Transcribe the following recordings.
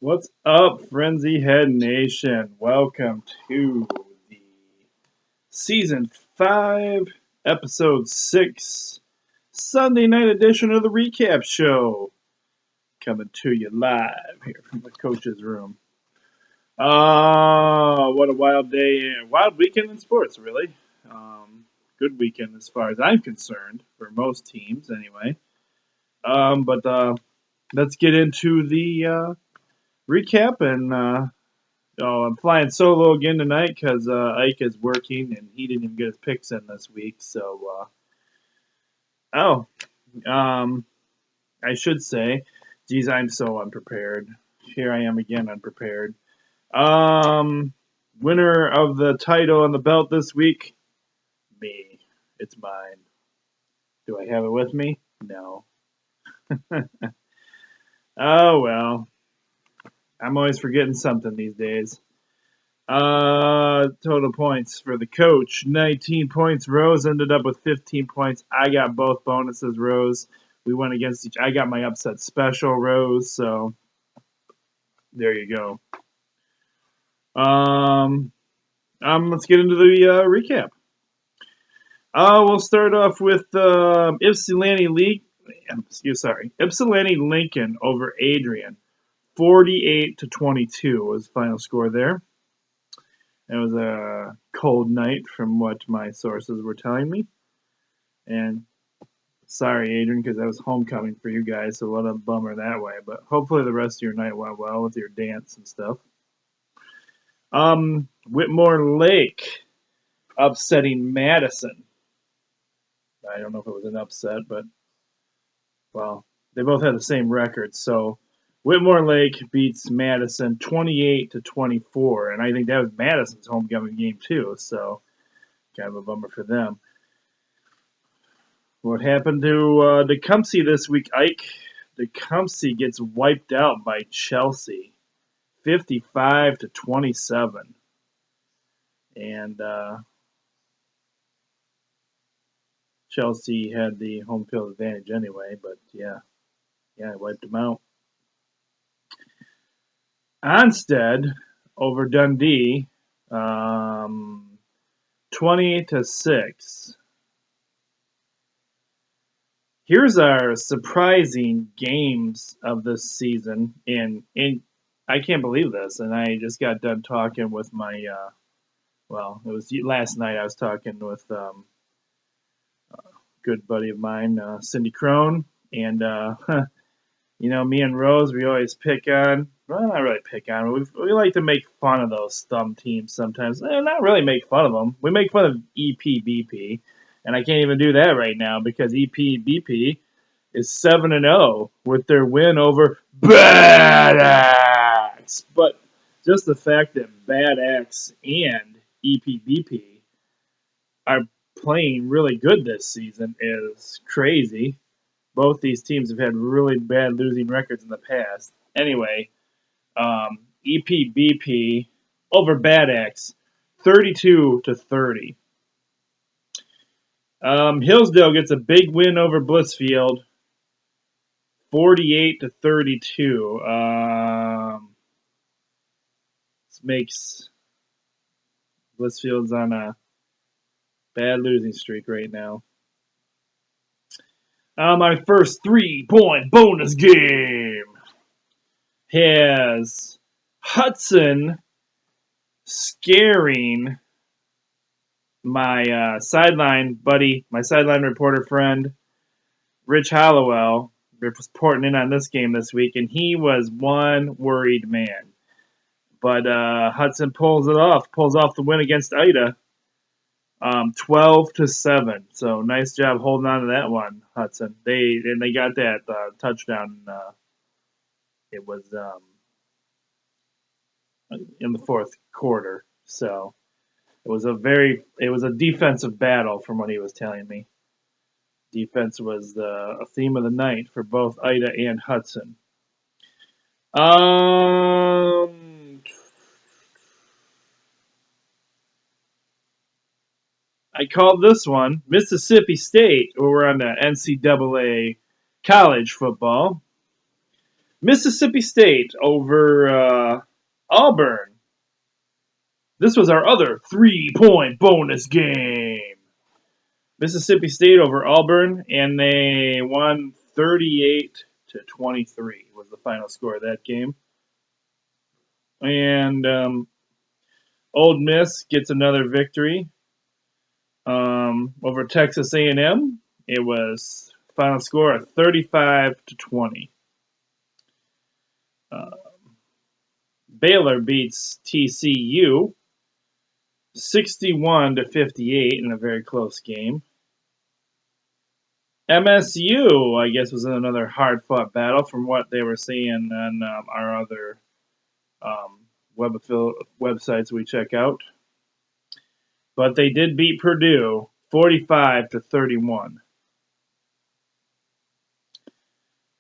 What's up, Frenzy Head Nation? Welcome to the Season 5, Episode 6, Sunday night edition of the Recap Show. Coming to you live here from the coach's room. What a wild day, wild weekend in sports, really. Good weekend as far as I'm concerned, for most teams anyway. But let's get into the recap and I'm flying solo again tonight because Ike is working and he didn't even get his picks in this week. Oh, um, I should say, geez, I'm so unprepared. Here I am again, unprepared. Um, Winner of the title and the belt this week, me. It's mine. Do I have it with me? No. Oh well, I'm always forgetting something these days. Total points for the coach, 19 points. Rose ended up with 15 points. I got both bonuses, Rose. We went against each. I got my upset special, Rose. So there you go. Let's get into the recap. We'll start off with Ypsilanti Lincoln over Adrian, 48-22 was the final score there. It was a cold night from what my sources were telling me. And sorry, Adrian, because that was homecoming for you guys, so what a bummer that way. But hopefully the rest of your night went well with your dance and stuff. Whitmore Lake upsetting Madison. I don't know if it was an upset, but, well, they both had the same record. So Whitmore Lake beats Madison 28-24, and I think that was Madison's homecoming game too. So kind of a bummer for them. What happened to Tecumseh this week, Ike? Tecumseh gets wiped out by Chelsea, 55-27, and Chelsea had the home field advantage anyway. But yeah, wiped them out. Onstead over Dundee, 20-6. Here's our surprising games of this season, and I can't believe this. And I just got done talking with my, it was last night. I was talking with a good buddy of mine, Cindy Crone, and me and Rose, we always pick on. Well, not really pick on. We like to make fun of those thumb teams sometimes. Not really make fun of them. We make fun of EPBP. And I can't even do that right now because EPBP is 7-0 with their win over Bad Axe. But just the fact that Bad Axe and EPBP are playing really good this season is crazy. Both these teams have had really bad losing records in the past. Anyway, EPBP over Bad Axe, 32-30. Hillsdale gets a big win over Blissfield, 48-32. This makes Blissfield's on a bad losing streak right now. My first 3-point bonus game has Hudson scaring my sideline buddy, my sideline reporter friend, Rich Hollowell, reporting in on this game this week, and he was one worried man. But Hudson pulls off the win against Ida, 12-7. So nice job holding on to that one, Hudson. They got that touchdown. It was in the fourth quarter. So it was a defensive battle from what he was telling me. Defense was a theme of the night for both Ida and Hudson. I called this one Mississippi State over on the NCAA college football. Mississippi State over Auburn. This was our other 3-point bonus game. Mississippi State over Auburn, and they won 38-23 was the final score of that game. And Old Miss gets another victory over Texas A&M. It was final score of 35-20. Baylor beats TCU 61-58 in a very close game. MSU, I guess, was in another hard-fought battle from what they were seeing on our other websites we check out. But they did beat Purdue 45-31.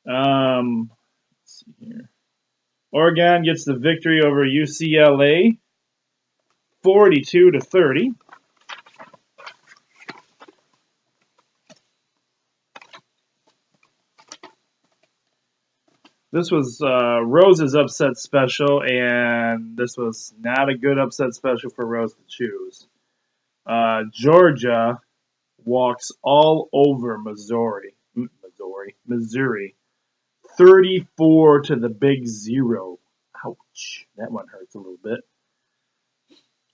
Let's see here. Oregon gets the victory over UCLA 42-30. This was Rose's upset special, and this was not a good upset special for Rose to choose. Georgia walks all over Missouri, 34 to the big 0. Ouch, that one hurts a little bit.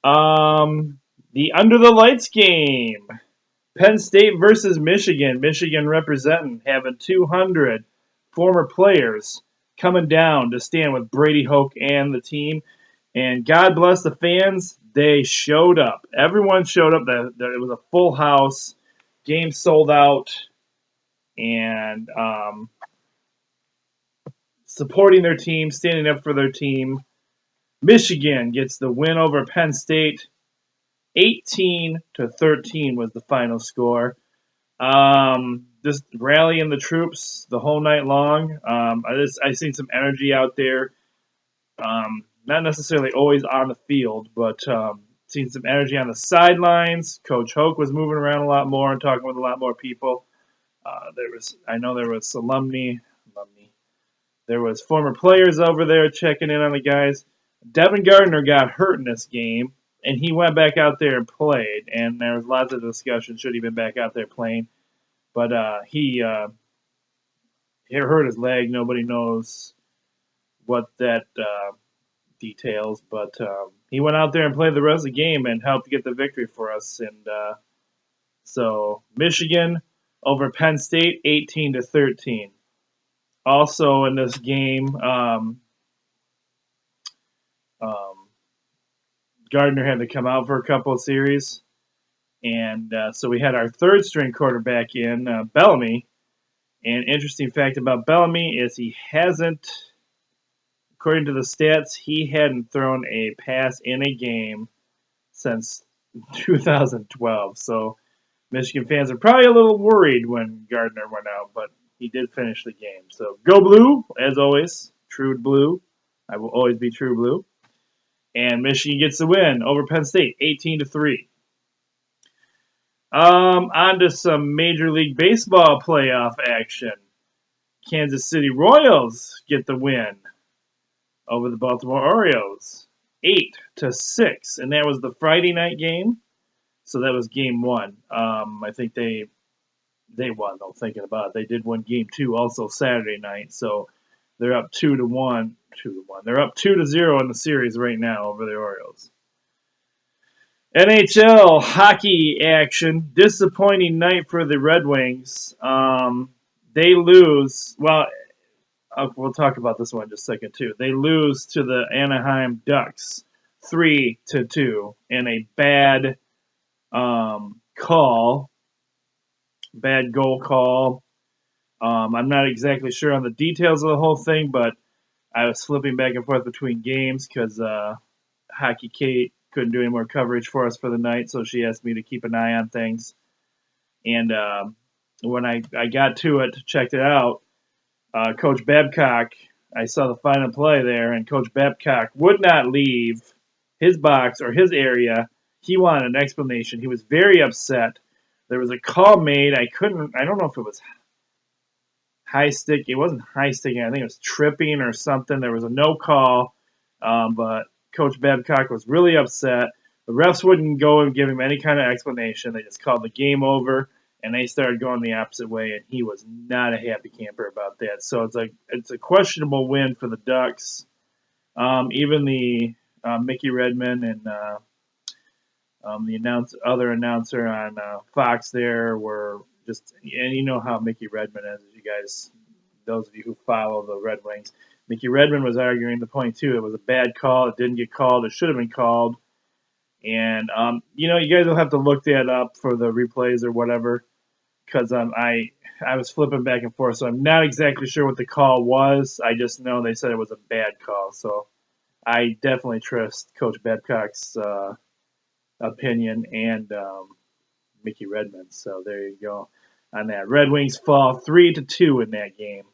The Under the Lights game, Penn State versus Michigan. Michigan representing, having 200 former players coming down to stand with Brady Hoke and the team. And God bless the fans, they showed up. Everyone showed up. It was a full house. Game sold out. And supporting their team, standing up for their team. Michigan gets the win over Penn State. 18-13 was the final score. Just rallying the troops the whole night long. I seen some energy out there. Not necessarily always on the field, but seen some energy on the sidelines. Coach Hoke was moving around a lot more and talking with a lot more people. I know there was alumni. There was former players over there checking in on the guys. Devin Gardner got hurt in this game, and he went back out there and played. And there was lots of discussion, should he have been back out there playing. But he hurt his leg. Nobody knows what that details. But he went out there and played the rest of the game and helped get the victory for us. And so Michigan over Penn State, 18-13. Also in this game, Gardner had to come out for a couple of series. And so we had our third string quarterback in, Bellamy. And interesting fact about Bellamy is he hasn't, according to the stats, he hadn't thrown a pass in a game since 2012. So Michigan fans are probably a little worried when Gardner went out, but he did finish the game. So go blue, as always. True blue. I will always be true blue. And Michigan gets the win over Penn State, 18-3. On to some Major League Baseball playoff action. Kansas City Royals get the win over the Baltimore Orioles, 8-6. And that was the Friday night game. So that was game 1. I think they won, though, thinking about it. They did win game 2 also Saturday night. So they're up 2-1. They're up 2-0 in the series right now over the Orioles. NHL hockey action. Disappointing night for the Red Wings. They lose. Well, we'll talk about this one in just a second, too. They lose to the Anaheim Ducks 3-2 in a bad call. Bad goal call. I'm not exactly sure on the details of the whole thing, but I was flipping back and forth between games because Hockey Kate couldn't do any more coverage for us for the night, so she asked me to keep an eye on things. And when I got to it, checked it out, Coach Babcock, I saw the final play there, and Coach Babcock would not leave his box or his area. He wanted an explanation. He was very upset. There was a call made. I don't know if it was high stick. It wasn't high sticking. I think it was tripping or something. There was a no call, but Coach Babcock was really upset. The refs wouldn't go and give him any kind of explanation. They just called the game over, and they started going the opposite way, and he was not a happy camper about that. So it's a questionable win for the Ducks. Even the Mickey Redmond and the other announcer on Fox there were just, and you know how Mickey Redmond is, you guys, those of you who follow the Red Wings. Mickey Redmond was arguing the point too. It was a bad call. It didn't get called. It should have been called. And you know, you guys will have to look that up for the replays or whatever, because I was flipping back and forth, so I'm not exactly sure what the call was. I just know they said it was a bad call, so I definitely trust Coach Babcock's opinion and Mickey Redmond. So there you go on that. Red Wings fall 3-2 in that game.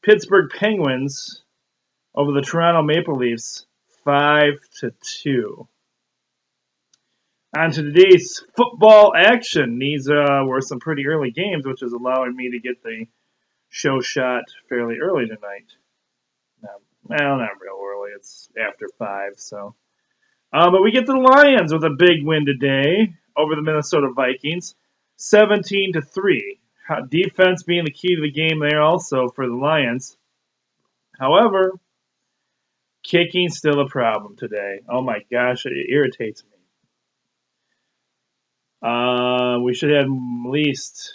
Pittsburgh Penguins over the Toronto Maple Leafs 5-2. On to today's football action. These were some pretty early games, which is allowing me to get the show shot fairly early tonight. Well, not real early. It's after 5, so. But we get to the Lions with a big win today over the Minnesota Vikings, 17-3. Defense being the key to the game there also for the Lions. However, kicking still a problem today. Oh my gosh, it irritates me. We should have at least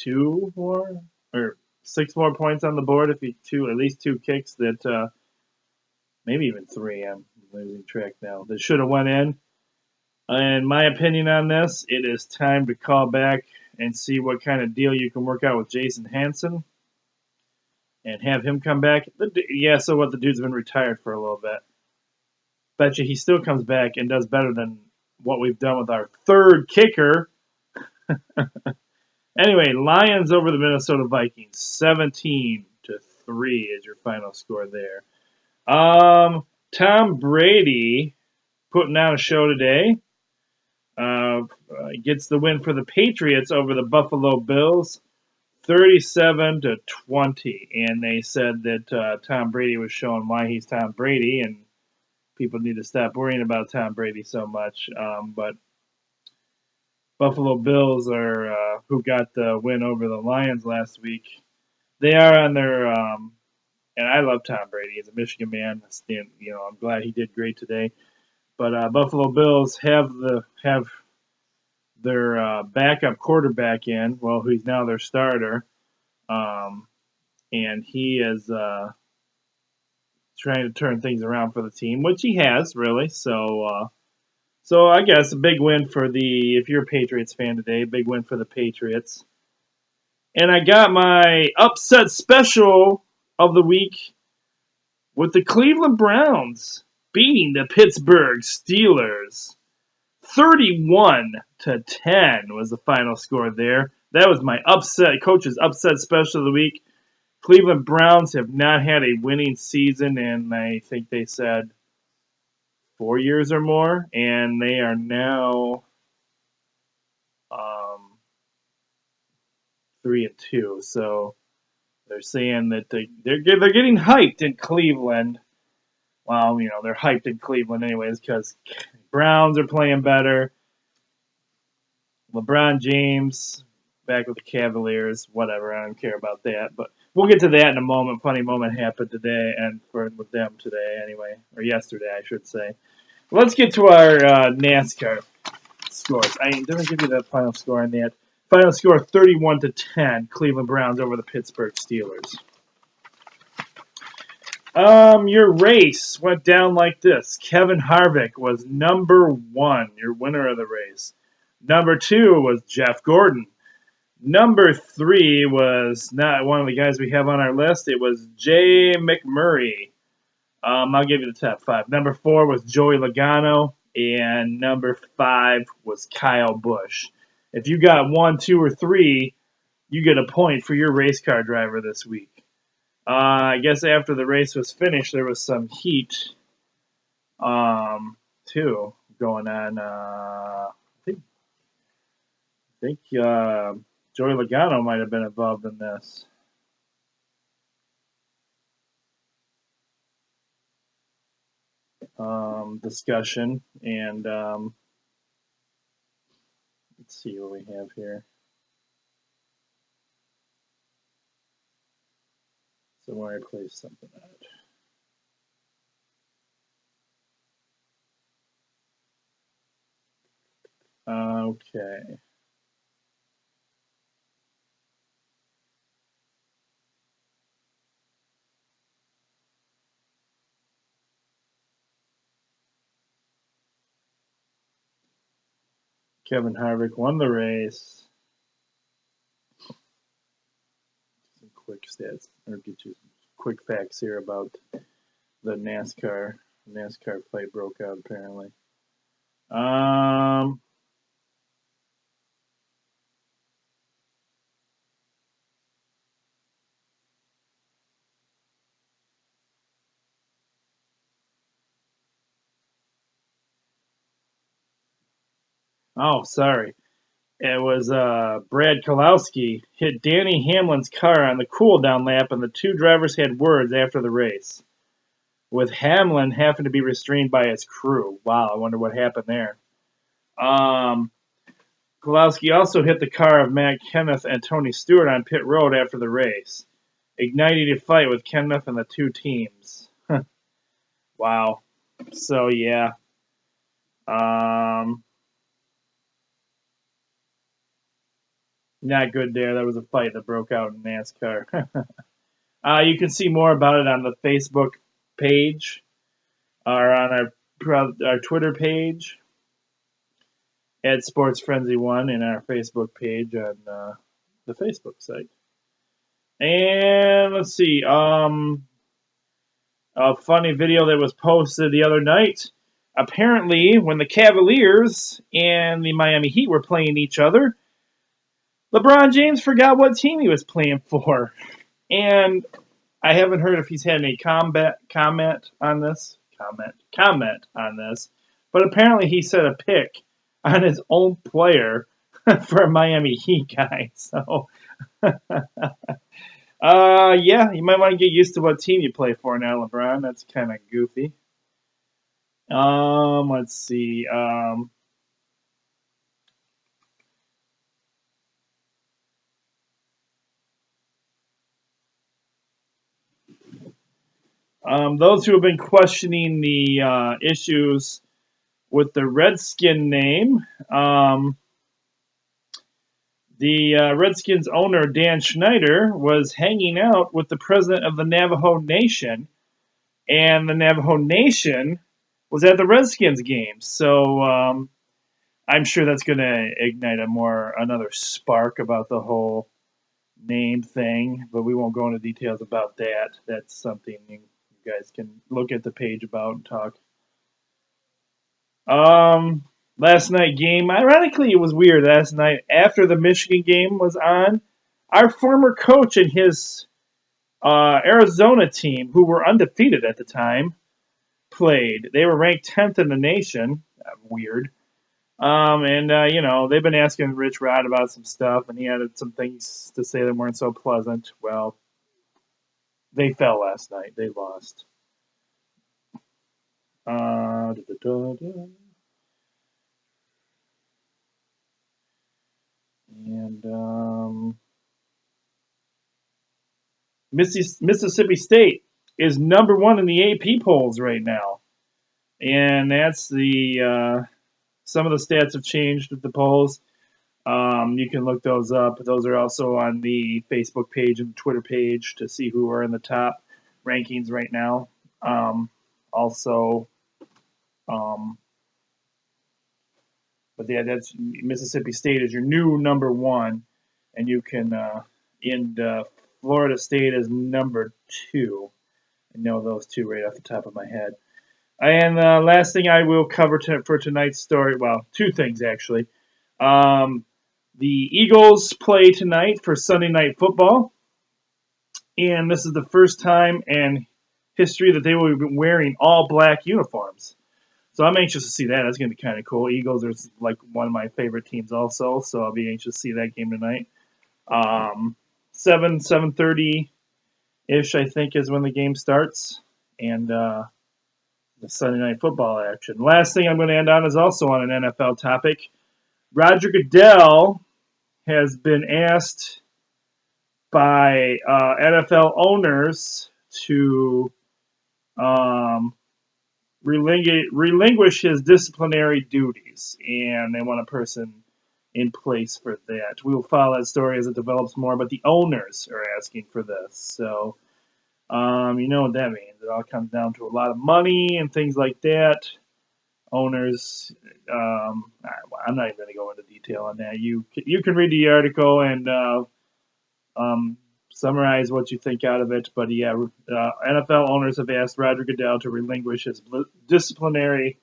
2 more or 6 more points on the board if at least 2 kicks that maybe even 3. I'm losing track now. That should have went in. And my opinion on this, it is time to call back and see what kind of deal you can work out with Jason Hansen and have him come back. Yeah, so what? The dude's been retired for a little bit. Bet you he still comes back and does better than what we've done with our 3rd kicker. Anyway, Lions over the Minnesota Vikings, 17-3 is your final score there. Tom Brady putting on a show today. Gets the win for the Patriots over the Buffalo Bills, 37-20. And they said that Tom Brady was showing why he's Tom Brady, and people need to stop worrying about Tom Brady so much. But Buffalo Bills are who got the win over the Lions last week. They are on their and I love Tom Brady. He's a Michigan man. You know, I'm glad he did great today. But Buffalo Bills have their backup quarterback in. Well, who's now their starter, and he is trying to turn things around for the team, which he has really. So I guess a big win for if you're a Patriots fan today, big win for the Patriots. And I got my upset special of the week with the Cleveland Browns beating the Pittsburgh Steelers. 31-10 was the final score there. That was my coach's upset special of the week. Cleveland Browns have not had a winning season in, I think they said, 4 years or more, and they are now 3-2. So they're saying that they're getting hyped in Cleveland. Well, you know, they're hyped in Cleveland anyways because Browns are playing better. LeBron James back with the Cavaliers. Whatever, I don't care about that. But we'll get to that in a moment. Funny moment happened today and with them today anyway, or yesterday, I should say. Let's get to our NASCAR scores. I didn't give you the final score on that. Final score 31-10. Cleveland Browns over the Pittsburgh Steelers. Your race went down like this. Kevin Harvick was number 1, your winner of the race. Number 2 was Jeff Gordon. Number 3 was not one of the guys we have on our list. It was Jay McMurray. I'll give you the top 5. Number 4 was Joey Logano, and number 5 was Kyle Busch. If you got 1, 2, or 3, you get a point for your race car driver this week. I guess after the race was finished, there was some heat, too, going on. I think Joey Logano might have been involved in this. Discussion. And let's see what we have here. Somewhere I placed something on it. Okay. Kevin Harvick won the race. Some quick stats, or get you some quick facts here about the NASCAR. NASCAR fight broke out apparently. Oh, sorry. It was Brad Keselowski hit Danny Hamlin's car on the cool down lap, and the two drivers had words after the race, with Hamlin having to be restrained by his crew. Wow, I wonder what happened there. Keselowski also hit the car of Matt Kenneth and Tony Stewart on pit road after the race, igniting a fight with Kenneth and the two teams. Wow. So, yeah. Not good there. That was a fight that broke out in NASCAR. You can see more about it on the Facebook page or on our Twitter page at Sports Frenzy 1 and our Facebook page on the Facebook site. And let's see. A funny video that was posted the other night. Apparently, when the Cavaliers and the Miami Heat were playing each other, LeBron James forgot what team he was playing for. And I haven't heard if he's had any comment on this. But apparently he set a pick on his own player for a Miami Heat guy. So, yeah, you might want to get used to what team you play for now, LeBron. That's kind of goofy. Let's see. Those who have been questioning the issues with the Redskin name, the Redskins owner, Dan Schneider, was hanging out with the president of the Navajo Nation, and the Navajo Nation was at the Redskins game. So I'm sure that's going to ignite another spark about the whole name thing, but we won't go into details about that. That's something you guys can look at the page about and talk. Last night game, ironically, it was weird. Last night, after the Michigan game was on, our former coach and his Arizona team, who were undefeated at the time, played. They were ranked 10th in the nation. Weird. You know, they've been asking Rich Rod about some stuff, and he had some things to say that weren't so pleasant. Well, they fell last night. They lost. And Mississippi State is number one in the AP polls right now, and that's the some of the stats have changed with the polls. You can look those up. Those are also on the Facebook page and Twitter page to see who are in the top rankings right now. But yeah, that's Mississippi State is your new number one, and you can Florida State is number two. I know those two right off the top of my head. And last thing I will cover for tonight's story, well, two things actually. The Eagles play tonight for Sunday Night Football, and this is the first time in history that they will be wearing all black uniforms. So I'm anxious to see that. That's going to be kind of cool. Eagles are like one of my favorite teams also, so I'll be anxious to see that game tonight. 7:30 ish, I think, is when the game starts, and the Sunday night football action. Last thing I'm going to end on is also on an NFL topic. Roger Goodell has been asked by NFL owners to relinquish his disciplinary duties, and they want a person in place for that. We will follow that story as it develops more, but the owners are asking for this. So, you know what that means. It all comes down to a lot of money and things like that. Owners, I'm not even going to go into detail on that. You can read the article and summarize what you think out of it. But yeah, NFL owners have asked Roger Goodell to relinquish his disciplinary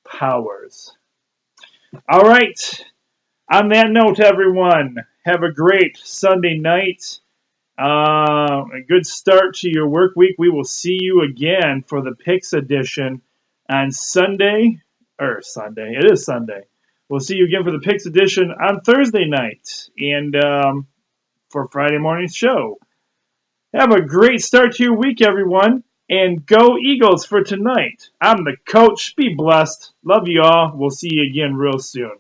powers. All right. On that note, everyone, have a great Sunday night. A good start to your work week. We will see you again for the Picks edition on Sunday. It is Sunday. We'll see you again for the Picks edition on Thursday night and for Friday morning's show. Have a great start to your week, everyone. And go Eagles for tonight. I'm the coach. Be blessed. Love you all. We'll see you again real soon.